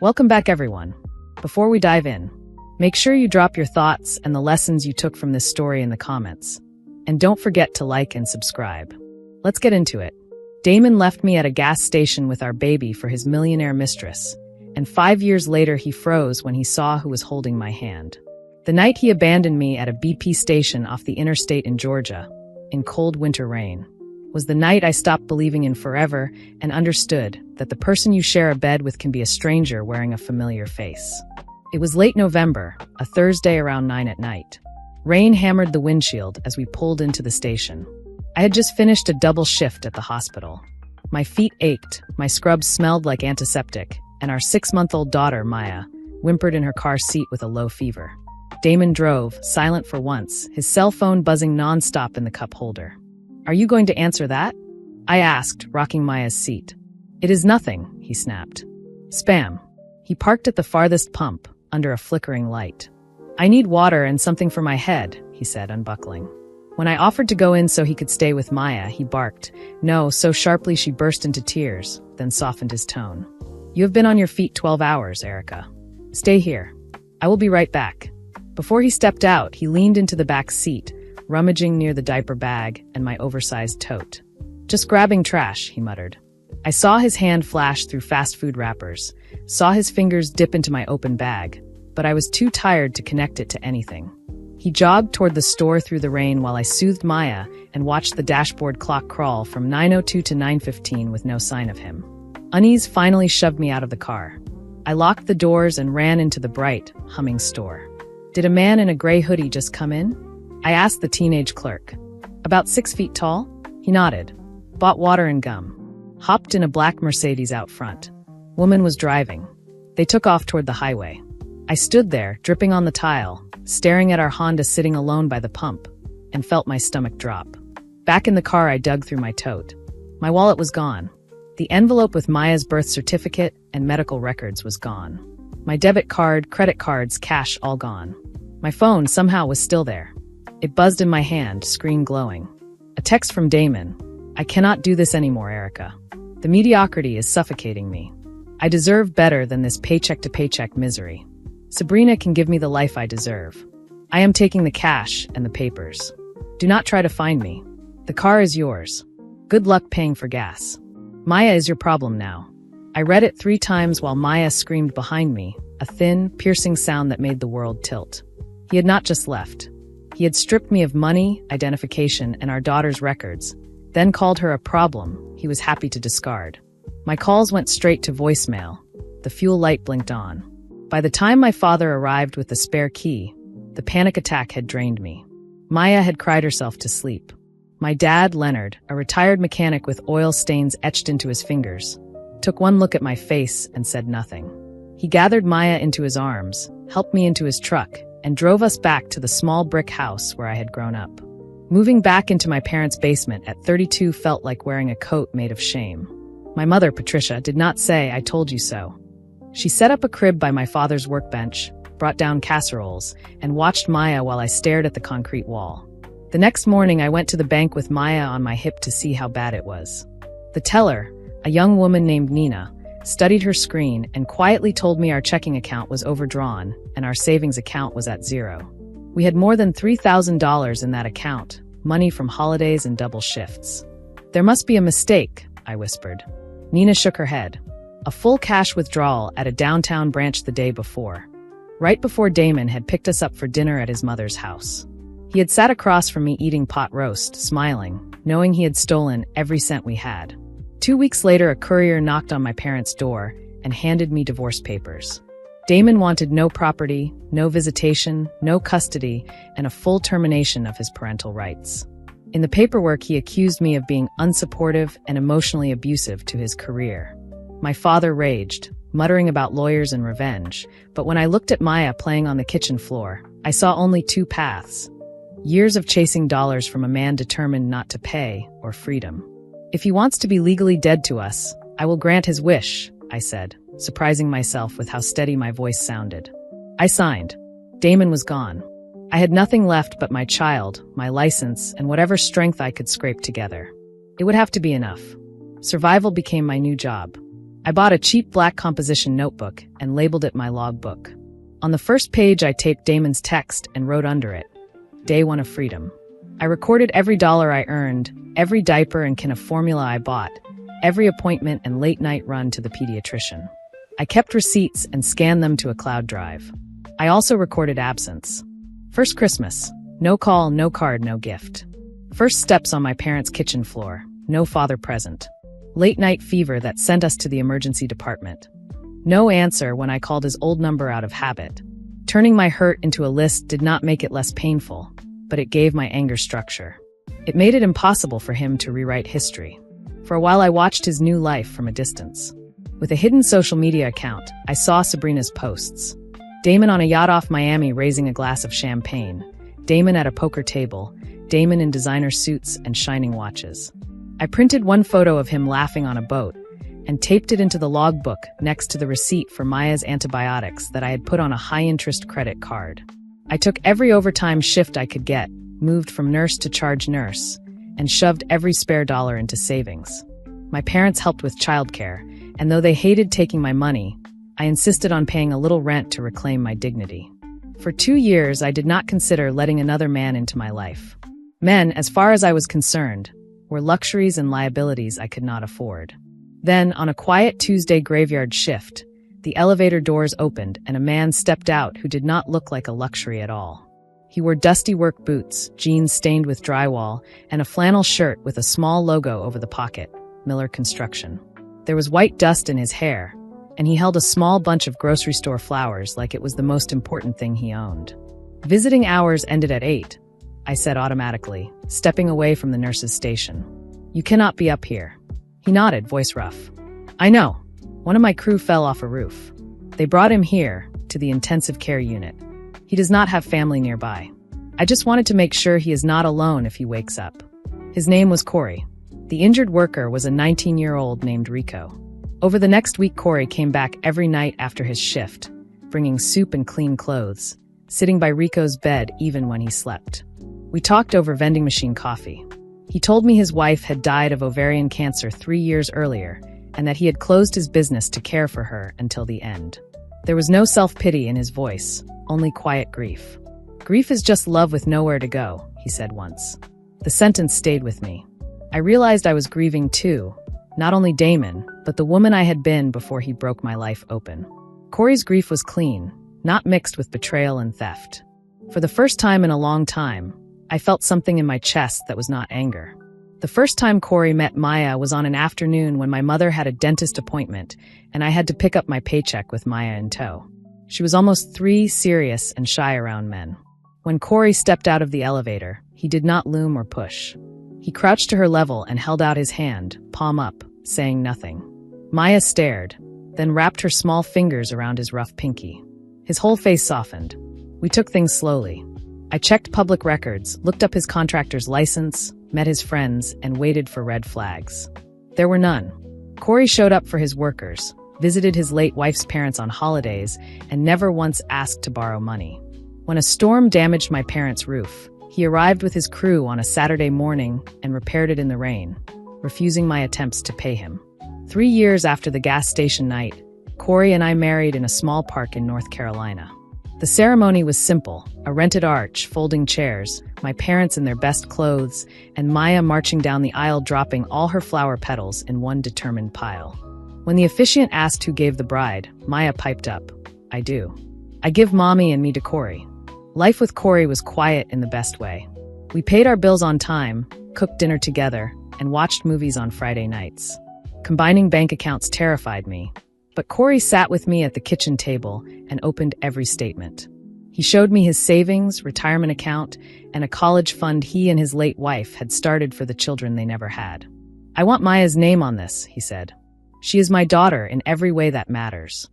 Welcome back, everyone. Before we dive in, make sure you drop your thoughts and the lessons you took from this story in the comments. And don't forget to like and subscribe. Let's get into it. Damon left me at a gas station with our baby for his millionaire mistress, and 5 years later he froze when he saw who was holding my hand. The night he abandoned me at a BP station off the interstate in Georgia, in cold winter rain, was the night I stopped believing in forever and understood that the person you share a bed with can be a stranger wearing a familiar face. It was late November, a Thursday around 9 at night. Rain hammered the windshield as we pulled into the station. I had just finished a double shift at the hospital. My feet ached, my scrubs smelled like antiseptic, and our 6-month-old daughter, Maya, whimpered in her car seat with a low fever. Damon drove, silent for once, his cell phone buzzing nonstop in the cup holder. "Are you going to answer that?" I asked, rocking Maya's seat. "It is nothing," he snapped. Spam. He parked at the farthest pump, under a flickering light. "I need water and something for my head," he said, unbuckling. When I offered to go in so he could stay with Maya, he barked, no, so sharply she burst into tears, then softened his tone. "You have been on your feet 12 hours, Erica. Stay here. I will be right back." Before he stepped out, he leaned into the back seat, rummaging near the diaper bag and my oversized tote. "Just grabbing trash," he muttered. I saw his hand flash through fast food wrappers, saw his fingers dip into my open bag, but I was too tired to connect it to anything. He jogged toward the store through the rain while I soothed Maya and watched the dashboard clock crawl from 9:02 to 9:15 with no sign of him. Unease finally shoved me out of the car. I locked the doors and ran into the bright, humming store. "Did a man in a gray hoodie just come in?" I asked the teenage clerk. "About 6 feet tall?" He nodded. "Bought water and gum." Hopped in a black Mercedes out front. Woman was driving. They took off toward the highway. I stood there, dripping on the tile, staring at our Honda sitting alone by the pump, and felt my stomach drop. Back in the car, I dug through my tote. My wallet was gone. The envelope with Maya's birth certificate and medical records was gone. My debit card, credit cards, cash, all gone. My phone somehow was still there. It buzzed in my hand, screen glowing. A text from Damon. "I cannot do this anymore, Erica. The mediocrity is suffocating me. I deserve better than this paycheck-to-paycheck misery. Sabrina can give me the life I deserve. I am taking the cash and the papers. Do not try to find me. The car is yours. Good luck paying for gas. Maya is your problem now." I read it 3 times while Maya screamed behind me, a thin, piercing sound that made the world tilt. He had not just left. He had stripped me of money, identification, and our daughter's records, then called her a problem he was happy to discard. My calls went straight to voicemail. The fuel light blinked on. By the time my father arrived with the spare key, the panic attack had drained me. Maya had cried herself to sleep. My dad, Leonard, a retired mechanic with oil stains etched into his fingers, took one look at my face and said nothing. He gathered Maya into his arms, helped me into his truck, and drove us back to the small brick house where I had grown up. Moving back into my parents' basement at 32 felt like wearing a coat made of shame. My mother, Patricia, did not say, "I told you so." She set up a crib by my father's workbench, brought down casseroles, and watched Maya while I stared at the concrete wall. The next morning, I went to the bank with Maya on my hip to see how bad it was. The teller, a young woman named Nina, studied her screen and quietly told me our checking account was overdrawn and our savings account was at 0. We had more than $3,000 in that account, money from holidays and double shifts. "There must be a mistake," I whispered. Nina shook her head. A full cash withdrawal at a downtown branch the day before, right before Damon had picked us up for dinner at his mother's house. He had sat across from me eating pot roast, smiling, knowing he had stolen every cent we had. 2 weeks later, a courier knocked on my parents' door and handed me divorce papers. Damon wanted no property, no visitation, no custody, and a full termination of his parental rights. In the paperwork, he accused me of being unsupportive and emotionally abusive to his career. My father raged, muttering about lawyers and revenge, but when I looked at Maya playing on the kitchen floor, I saw only 2 paths: years of chasing dollars from a man determined not to pay, or freedom. "If he wants to be legally dead to us, I will grant his wish," I said, surprising myself with how steady my voice sounded. I signed. Damon was gone. I had nothing left but my child, my license, and whatever strength I could scrape together. It would have to be enough. Survival became my new job. I bought a cheap black composition notebook and labeled it my logbook. On the first page, I taped Damon's text and wrote under it, Day 1 of Freedom. I recorded every dollar I earned, every diaper and can of formula I bought, every appointment and late-night run to the pediatrician. I kept receipts and scanned them to a cloud drive. I also recorded absence. First Christmas, no call, no card, no gift. First steps on my parents' kitchen floor, no father present. Late-night fever that sent us to the emergency department. No answer when I called his old number out of habit. Turning my hurt into a list did not make it less painful, but it gave my anger structure. It made it impossible for him to rewrite history. For a while I watched his new life from a distance. With a hidden social media account, I saw Sabrina's posts. Damon on a yacht off Miami raising a glass of champagne. Damon at a poker table. Damon in designer suits and shining watches. I printed one photo of him laughing on a boat and taped it into the logbook next to the receipt for Maya's antibiotics that I had put on a high-interest credit card. I took every overtime shift I could get, moved from nurse to charge nurse, and shoved every spare dollar into savings. My parents helped with childcare, and though they hated taking my money, I insisted on paying a little rent to reclaim my dignity. For 2 years, I did not consider letting another man into my life. Men, as far as I was concerned, were luxuries and liabilities I could not afford. Then, on a quiet Tuesday graveyard shift, the elevator doors opened and a man stepped out who did not look like a luxury at all. He wore dusty work boots, jeans stained with drywall, and a flannel shirt with a small logo over the pocket, Miller Construction. There was white dust in his hair, and he held a small bunch of grocery store flowers like it was the most important thing he owned. Visiting hours ended at 8, I said automatically, stepping away from the nurse's station. You cannot be up here. He nodded, voice rough. I know. One of my crew fell off a roof. They brought him here, to the intensive care unit. He does not have family nearby. I just wanted to make sure he is not alone if he wakes up. His name was Corey. The injured worker was a 19-year-old named Rico. Over the next week, Corey came back every night after his shift, bringing soup and clean clothes, sitting by Rico's bed even when he slept. We talked over vending machine coffee. He told me his wife had died of ovarian cancer 3 years earlier, and that he had closed his business to care for her until the end. There was no self-pity in his voice, only quiet grief. Grief is just love with nowhere to go, he said once. The sentence stayed with me. I realized I was grieving too, not only Damon, but the woman I had been before he broke my life open. Corey's grief was clean, not mixed with betrayal and theft. For the first time in a long time, I felt something in my chest that was not anger. The first time Corey met Maya was on an afternoon when my mother had a dentist appointment, and I had to pick up my paycheck with Maya in tow. She was almost 3, serious and shy around men. When Corey stepped out of the elevator, he did not loom or push. He crouched to her level and held out his hand, palm up, saying nothing. Maya stared, then wrapped her small fingers around his rough pinky. His whole face softened. We took things slowly. I checked public records, looked up his contractor's license, met his friends, and waited for red flags. There were none. Corey showed up for his workers, visited his late wife's parents on holidays, and never once asked to borrow money. When a storm damaged my parents' roof, he arrived with his crew on a Saturday morning and repaired it in the rain, refusing my attempts to pay him. 3 years after the gas station night, Corey and I married in a small park in North Carolina. The ceremony was simple, a rented arch, folding chairs, my parents in their best clothes, and Maya marching down the aisle dropping all her flower petals in one determined pile. When the officiant asked who gave the bride, Maya piped up, I do. I give mommy and me to Corey. Life with Corey was quiet in the best way. We paid our bills on time, cooked dinner together, and watched movies on Friday nights. Combining bank accounts terrified me, but Corey sat with me at the kitchen table and opened every statement. He showed me his savings, retirement account, and a college fund he and his late wife had started for the children they never had. I want Maya's name on this, he said. She is my daughter in every way that matters.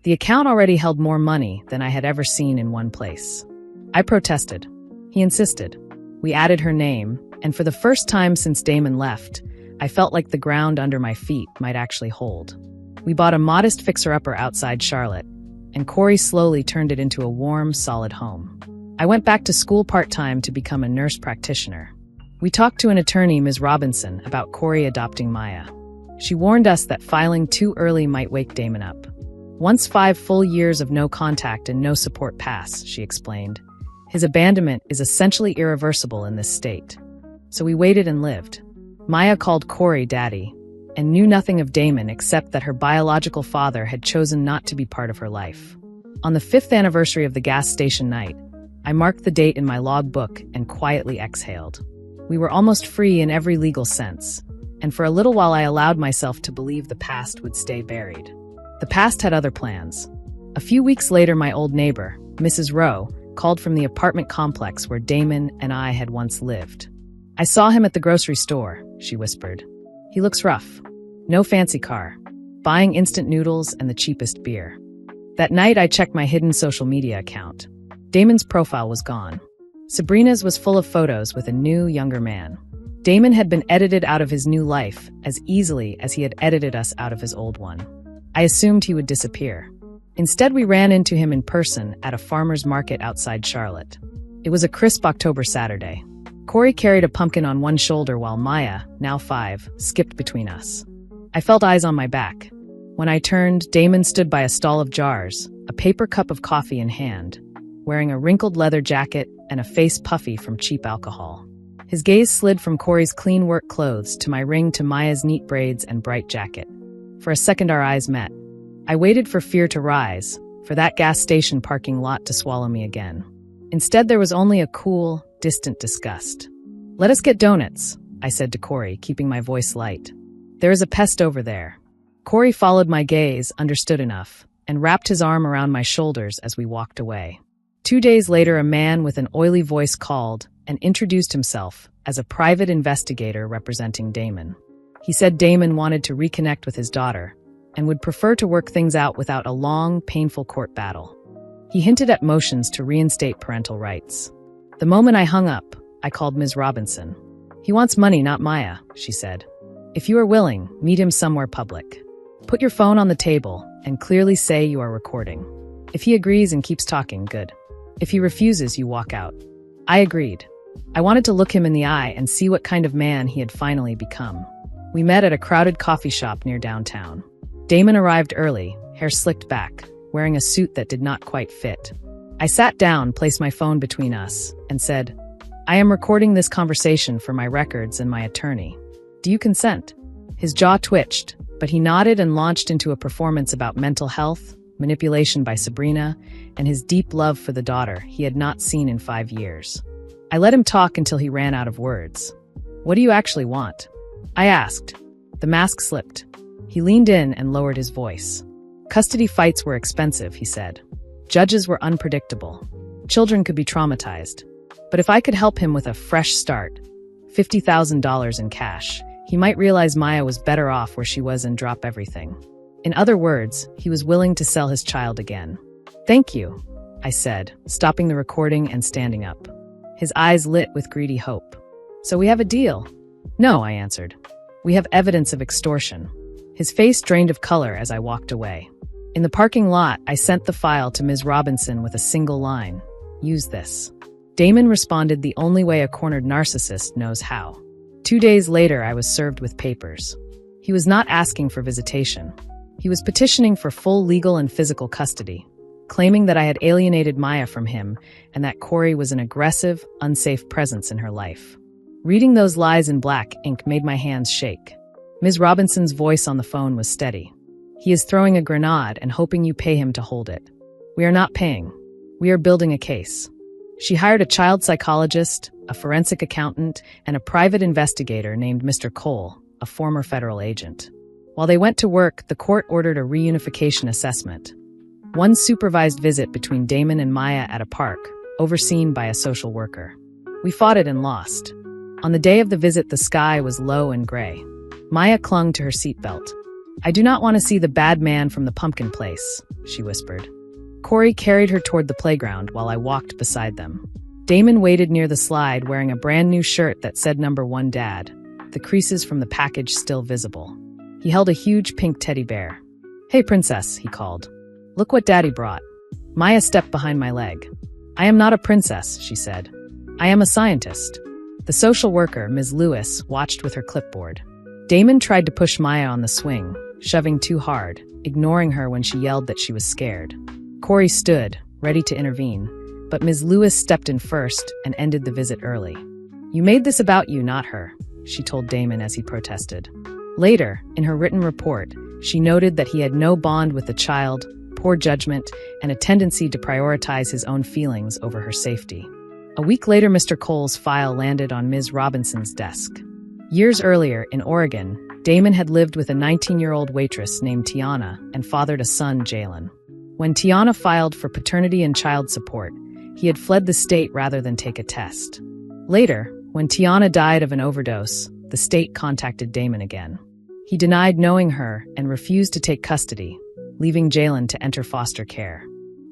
The account already held more money than I had ever seen in one place. I protested. He insisted. We added her name, and for the first time since Damon left, I felt like the ground under my feet might actually hold. We bought a modest fixer-upper outside Charlotte, and Corey slowly turned it into a warm, solid home. I went back to school part-time to become a nurse practitioner. We talked to an attorney, Ms. Robinson, about Corey adopting Maya. She warned us that filing too early might wake Damon up. Once 5 full years of no contact and no support pass, she explained, his abandonment is essentially irreversible in this state. So we waited and lived. Maya called Corey daddy and knew nothing of Damon except that her biological father had chosen not to be part of her life. On the 5th anniversary of the gas station night, I marked the date in my logbook and quietly exhaled. We were almost free in every legal sense, and for a little while I allowed myself to believe the past would stay buried. The past had other plans. A few weeks later, my old neighbor, Mrs. Rowe, called from the apartment complex where Damon and I had once lived. I saw him at the grocery store, she whispered. He looks rough. No fancy car. Buying instant noodles and the cheapest beer. That night, I checked my hidden social media account. Damon's profile was gone. Sabrina's was full of photos with a new, younger man. Damon had been edited out of his new life as easily as he had edited us out of his old one. I assumed he would disappear. Instead, we ran into him in person at a farmer's market outside Charlotte. It was a crisp October Saturday. Corey carried a pumpkin on one shoulder while Maya, now 5, skipped between us. I felt eyes on my back. When I turned, Damon stood by a stall of jars, a paper cup of coffee in hand, wearing a wrinkled leather jacket and a face puffy from cheap alcohol. His gaze slid from Corey's clean work clothes to my ring to Maya's neat braids and bright jacket. For a second, our eyes met. I waited for fear to rise, for that gas station parking lot to swallow me again. Instead, there was only a cool, distant disgust. "Let us get donuts," I said to Corey, keeping my voice light. "There is a pest over there." Corey followed my gaze, understood enough, and wrapped his arm around my shoulders as we walked away. 2 days later, a man with an oily voice called and introduced himself as a private investigator representing Damon. He said Damon wanted to reconnect with his daughter and would prefer to work things out without a long, painful court battle. He hinted at motions to reinstate parental rights. The moment I hung up, I called Ms. Robinson. "He wants money, not Maya," she said. "If you are willing, meet him somewhere public. Put your phone on the table and clearly say you are recording. If he agrees and keeps talking, good. If he refuses, you walk out." I agreed. I wanted to look him in the eye and see what kind of man he had finally become. We met at a crowded coffee shop near downtown. Damon arrived early, hair slicked back, wearing a suit that did not quite fit. I sat down, placed my phone between us, and said, "I am recording this conversation for my records and my attorney. Do you consent?" His jaw twitched, but he nodded and launched into a performance about mental health, manipulation by Sabrina, and his deep love for the daughter he had not seen in 5 years. I let him talk until he ran out of words. "What do you actually want?" I asked. The mask slipped. He leaned in and lowered his voice. "Custody fights were expensive," he said. "Judges were unpredictable. Children could be traumatized. But if I could help him with a fresh start, $50,000 in cash, he might realize Maya was better off where she was and drop everything." In other words, he was willing to sell his child again. "Thank you," I said, stopping the recording and standing up. His eyes lit with greedy hope. "So we have a deal?" "No," I answered. "We have evidence of extortion." His face drained of color as I walked away. In the parking lot, I sent the file to Ms. Robinson with a single line. "Use this." Damon responded the only way a cornered narcissist knows how. 2 days later, I was served with papers. He was not asking for visitation. He was petitioning for full legal and physical custody, claiming that I had alienated Maya from him and that Corey was an aggressive, unsafe presence in her life. Reading those lies in black ink made my hands shake. Ms. Robinson's voice on the phone was steady. "He is throwing a grenade and hoping you pay him to hold it. We are not paying. We are building a case." She hired a child psychologist, a forensic accountant, and a private investigator named Mr. Cole, a former federal agent. While they went to work, the court ordered a reunification assessment. One supervised visit between Damon and Maya at a park, overseen by a social worker. We fought it and lost. On the day of the visit, the sky was low and gray. Maya clung to her seatbelt. "I do not want to see the bad man from the pumpkin place," she whispered. Corey carried her toward the playground while I walked beside them. Damon waited near the slide wearing a brand new shirt that said #1 Dad, the creases from the package still visible. He held a huge pink teddy bear. "Hey, princess," he called. "Look what Daddy brought." Maya stepped behind my leg. "I am not a princess," she said. "I am a scientist." The social worker, Ms. Lewis, watched with her clipboard. Damon tried to push Maya on the swing, shoving too hard, ignoring her when she yelled that she was scared. Corey stood, ready to intervene, but Ms. Lewis stepped in first and ended the visit early. "You made this about you, not her," she told Damon as he protested. Later, in her written report, she noted that he had no bond with the child, poor judgment, and a tendency to prioritize his own feelings over her safety. A week later, Mr. Cole's file landed on Ms. Robinson's desk. Years earlier, in Oregon, Damon had lived with a 19-year-old waitress named Tiana and fathered a son, Jalen. When Tiana filed for paternity and child support, he had fled the state rather than take a test. Later, when Tiana died of an overdose, the state contacted Damon again. He denied knowing her and refused to take custody, leaving Jalen to enter foster care.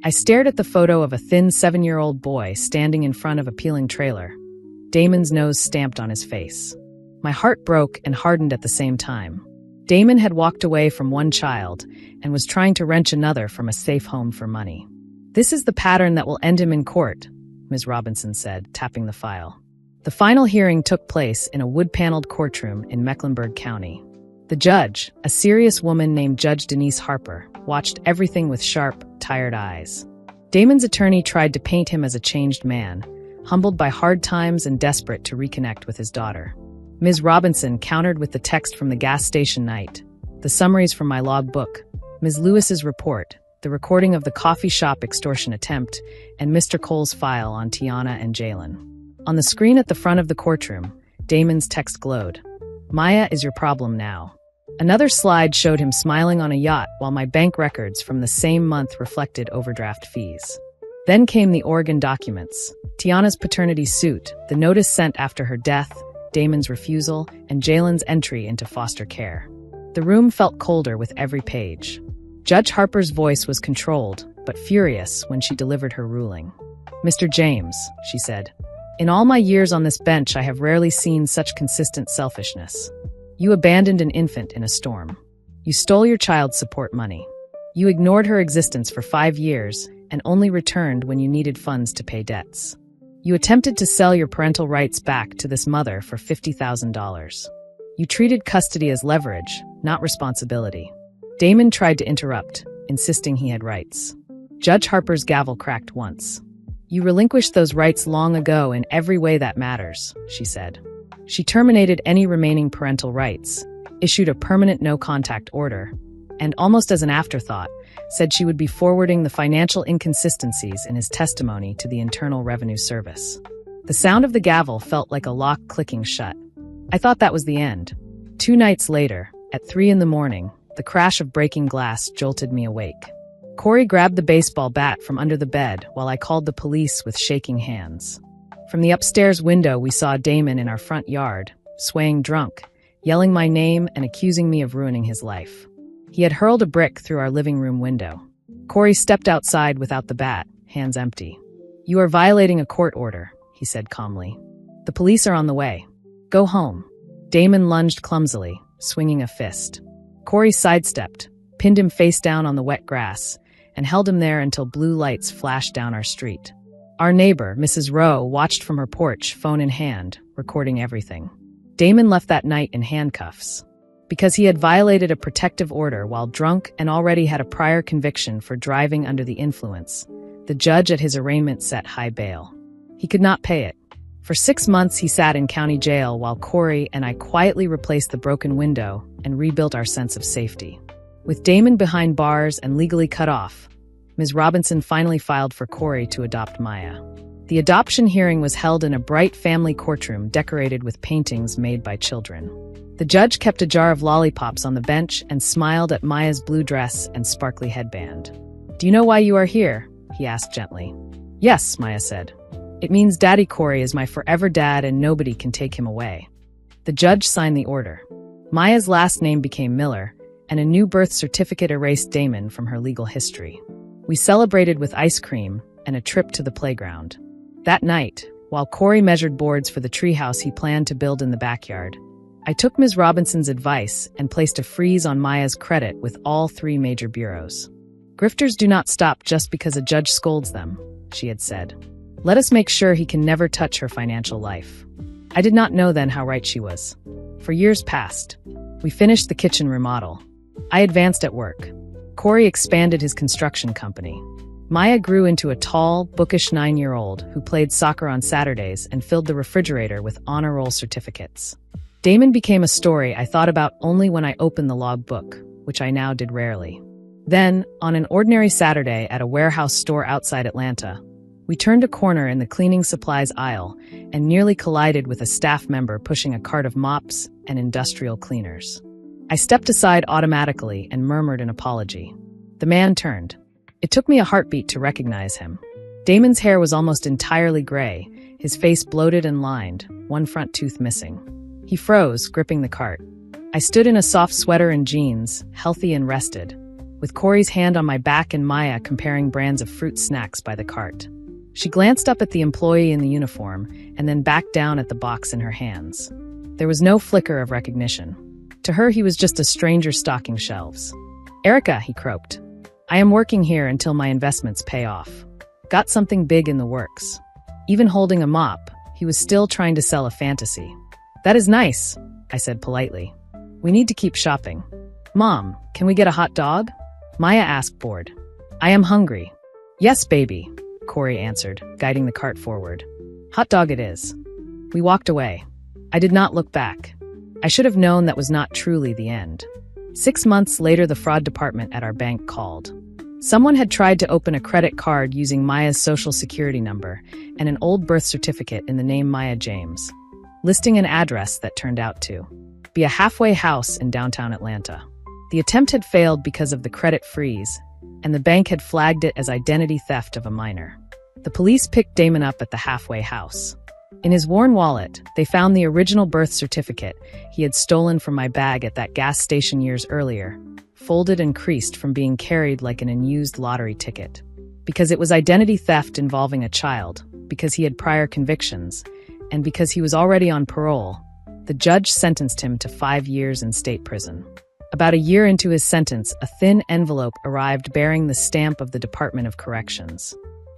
I stared at the photo of a thin 7-year-old boy standing in front of a peeling trailer, Damon's nose stamped on his face. My heart broke and hardened at the same time. Damon had walked away from one child and was trying to wrench another from a safe home for money. "This is the pattern that will end him in court," Ms. Robinson said, tapping the file. The final hearing took place in a wood-paneled courtroom in Mecklenburg County. The judge, a serious woman named Judge Denise Harper, watched everything with sharp, tired eyes. Damon's attorney tried to paint him as a changed man, humbled by hard times and desperate to reconnect with his daughter. Ms. Robinson countered with the text from the gas station night, the summaries from my logbook, Ms. Lewis's report, the recording of the coffee shop extortion attempt, and Mr. Cole's file on Tiana and Jalen. On the screen at the front of the courtroom, Damon's text glowed. "Maya is your problem now." Another slide showed him smiling on a yacht while my bank records from the same month reflected overdraft fees. Then came the Oregon documents, Tiana's paternity suit, the notice sent after her death, Damon's refusal, and Jalen's entry into foster care. The room felt colder with every page. Judge Harper's voice was controlled, but furious when she delivered her ruling. "Mr. James," she said, "in all my years on this bench, I have rarely seen such consistent selfishness. You abandoned an infant in a storm. You stole your child's support money. You ignored her existence for 5 years and only returned when you needed funds to pay debts. You attempted to sell your parental rights back to this mother for $50,000. You treated custody as leverage, not responsibility." Damon tried to interrupt, insisting he had rights. Judge Harper's gavel cracked once. "You relinquished those rights long ago in every way that matters," she said. She terminated any remaining parental rights, issued a permanent no-contact order, and, almost as an afterthought, said she would be forwarding the financial inconsistencies in his testimony to the Internal Revenue Service. The sound of the gavel felt like a lock clicking shut. I thought that was the end. 2 nights later, at 3 a.m, the crash of breaking glass jolted me awake. Corey grabbed the baseball bat from under the bed while I called the police with shaking hands. From the upstairs window, we saw Damon in our front yard, swaying drunk, yelling my name and accusing me of ruining his life. He had hurled a brick through our living room window. Corey stepped outside without the bat, hands empty. "You are violating a court order," he said calmly. "The police are on the way. Go home." Damon lunged clumsily, swinging a fist. Corey sidestepped, pinned him face down on the wet grass, and held him there until blue lights flashed down our street. Our neighbor, Mrs. Rowe, watched from her porch, phone in hand, recording everything. Damon left that night in handcuffs. Because he had violated a protective order while drunk and already had a prior conviction for driving under the influence, the judge at his arraignment set high bail. He could not pay it. For 6 months he sat in county jail while Corey and I quietly replaced the broken window and rebuilt our sense of safety. With Damon behind bars and legally cut off, Ms. Robinson finally filed for Corey to adopt Maya. The adoption hearing was held in a bright family courtroom decorated with paintings made by children. The judge kept a jar of lollipops on the bench and smiled at Maya's blue dress and sparkly headband. "Do you know why you are here?" he asked gently. "Yes," Maya said. "It means Daddy Corey is my forever dad and nobody can take him away." The judge signed the order. Maya's last name became Miller, and a new birth certificate erased Damon from her legal history. We celebrated with ice cream and a trip to the playground. That night, while Corey measured boards for the treehouse he planned to build in the backyard, I took Ms. Robinson's advice and placed a freeze on Maya's credit with all 3 major bureaus. "Grifters do not stop just because a judge scolds them," she had said. "Let us make sure he can never touch her financial life." I did not know then how right she was. For years past, We finished the kitchen remodel. I advanced at work. Corey expanded his construction company. Maya grew into a tall, bookish 9-year-old who played soccer on Saturdays and filled the refrigerator with honor roll certificates. Damon became a story I thought about only when I opened the logbook, which I now did rarely. Then, on an ordinary Saturday at a warehouse store outside Atlanta, we turned a corner in the cleaning supplies aisle and nearly collided with a staff member pushing a cart of mops and industrial cleaners. I stepped aside automatically and murmured an apology. The man turned. It took me a heartbeat to recognize him. Damon's hair was almost entirely gray, his face bloated and lined, one front tooth missing. He froze, gripping the cart. I stood in a soft sweater and jeans, healthy and rested, with Corey's hand on my back and Maya comparing brands of fruit snacks by the cart. She glanced up at the employee in the uniform and then back down at the box in her hands. There was no flicker of recognition. To her, he was just a stranger stocking shelves. "Erica," he croaked. "I am working here until my investments pay off. Got something big in the works." Even holding a mop, he was still trying to sell a fantasy. "That is nice," I said politely. "We need to keep shopping." "Mom, can we get a hot dog?" Maya asked, bored. "I am hungry." "Yes, baby," Corey answered, guiding the cart forward. "Hot dog it is." We walked away. I did not look back. I should have known that was not truly the end. 6 months later, the fraud department at our bank called. Someone had tried to open a credit card using Maya's social security number and an old birth certificate in the name Maya James, listing an address that turned out to be a halfway house in downtown Atlanta. The attempt had failed because of the credit freeze, and the bank had flagged it as identity theft of a minor. The police picked Damon up at the halfway house. In his worn wallet, they found the original birth certificate he had stolen from my bag at that gas station years earlier, folded and creased from being carried like an unused lottery ticket. Because it was identity theft involving a child, because he had prior convictions, and because he was already on parole, the judge sentenced him to 5 years in state prison. About a year into his sentence, a thin envelope arrived bearing the stamp of the Department of Corrections.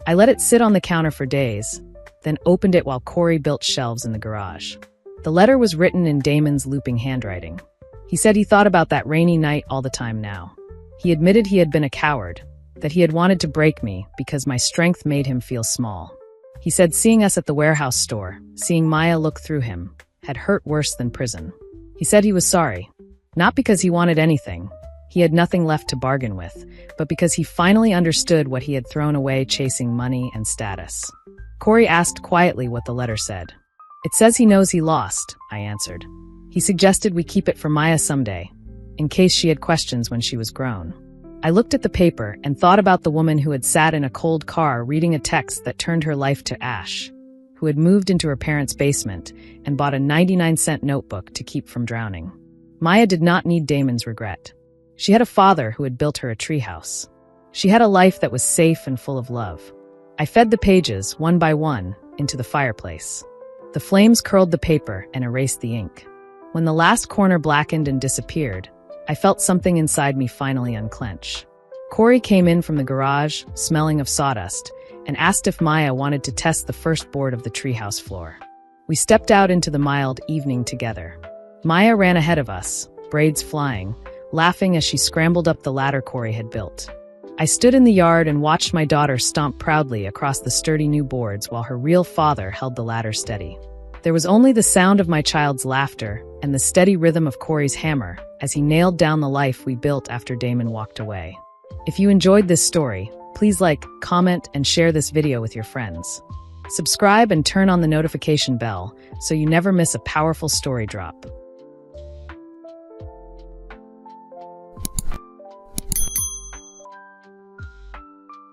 I let it sit on the counter for days, then opened it while Corey built shelves in the garage. The letter was written in Damon's looping handwriting. He said he thought about that rainy night all the time now. He admitted he had been a coward, that he had wanted to break me because my strength made him feel small. He said seeing us at the warehouse store, seeing Maya look through him, had hurt worse than prison. He said he was sorry, not because he wanted anything. He had nothing left to bargain with, but because he finally understood what he had thrown away chasing money and status. Corey asked quietly what the letter said. "It says he knows he lost," I answered. He suggested we keep it for Maya someday, in case she had questions when she was grown. I looked at the paper and thought about the woman who had sat in a cold car reading a text that turned her life to ash, who had moved into her parents' basement and bought a 99-cent notebook to keep from drowning. Maya did not need Damon's regret. She had a father who had built her a treehouse. She had a life that was safe and full of love. I fed the pages, one by one, into the fireplace. The flames curled the paper and erased the ink. When the last corner blackened and disappeared, I felt something inside me finally unclench. Corey came in from the garage, smelling of sawdust, and asked if Maya wanted to test the first board of the treehouse floor. We stepped out into the mild evening together. Maya ran ahead of us, braids flying, laughing as she scrambled up the ladder Corey had built. I stood in the yard and watched my daughter stomp proudly across the sturdy new boards while her real father held the ladder steady. There was only the sound of my child's laughter and the steady rhythm of Corey's hammer as he nailed down the life we built after Damon walked away. If you enjoyed this story, please like, comment, and share this video with your friends. Subscribe and turn on the notification bell so you never miss a powerful story drop.